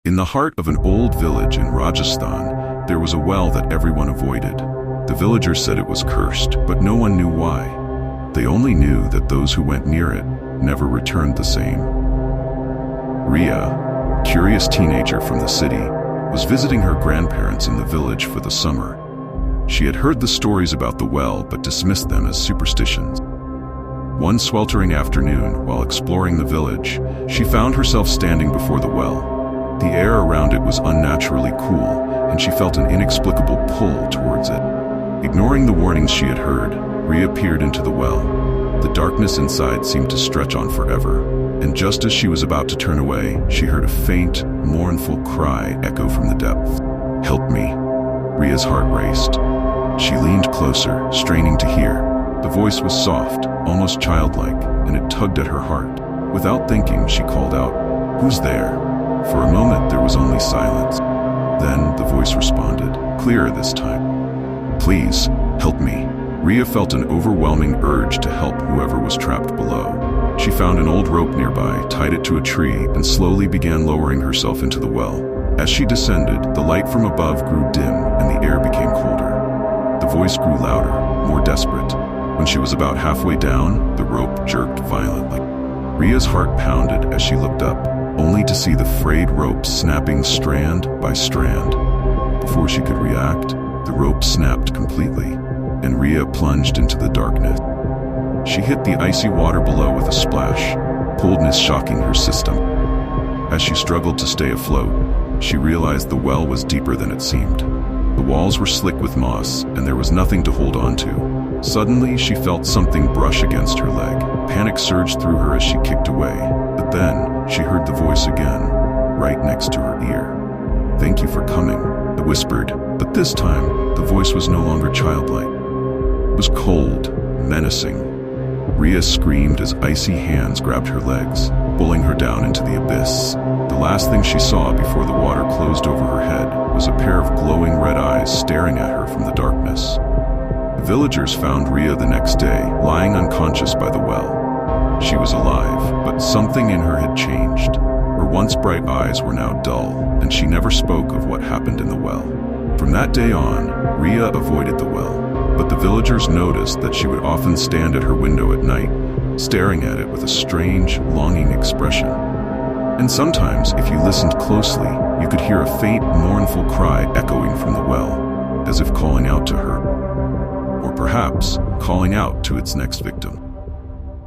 In the heart of an old village in Rajasthan, there was a well that everyone avoided. The villagers said it was cursed, but no one knew why. They only knew that those who went near it never returned the same. Riya, curious teenager from the city, was visiting her grandparents in the village for the summer. She had heard the stories about the well but dismissed them as superstitions. One sweltering afternoon, while exploring the village, she found herself standing before the well. The air around it was unnaturally cool, and she felt an inexplicable pull towards it. Ignoring the warnings she had heard, Riya peered into the well. The darkness inside seemed to stretch on forever, and just as she was about to turn away, she heard a faint, mournful cry echo from the depths. "Help me." Riya's heart raced. She leaned closer, straining to hear. The voice was soft, almost childlike, and it tugged at her heart. Without thinking, she called out, "Who's there?" For a moment, there was only silence. Then the voice responded, clearer this time. "Please, help me." Riya felt an overwhelming urge to help whoever was trapped below. She found an old rope nearby, tied it to a tree, and slowly began lowering herself into the well. As she descended, the light from above grew dim and the air became colder. The voice grew louder, more desperate. When she was about halfway down, the rope jerked violently. Riya's heart pounded as she looked up, only to see the frayed rope snapping strand by strand. Before she could react, the rope snapped completely, and Riya plunged into the darkness. She hit the icy water below with a splash, coldness shocking her system. As she struggled to stay afloat, she realized the well was deeper than it seemed. The walls were slick with moss, and there was nothing to hold on to. Suddenly, she felt something brush against her leg. Panic surged through her as she kicked away, but then she heard the voice again, right next to her ear. "Thank you for coming," it whispered, but this time, the voice was no longer childlike. It was cold, menacing. Riya screamed as icy hands grabbed her legs, pulling her down into the abyss. The last thing she saw before the water closed over her head was a pair of glowing red eyes staring at her from the darkness. The villagers found Riya the next day, lying unconscious by the well. She was alive, but something in her had changed. Her once bright eyes were now dull, and she never spoke of what happened in the well. From that day on, Riya avoided the well, but the villagers noticed that she would often stand at her window at night, staring at it with a strange, longing expression. And sometimes, if you listened closely, you could hear a faint, mournful cry echoing from the well, as if calling out to her, or perhaps calling out to its next victim.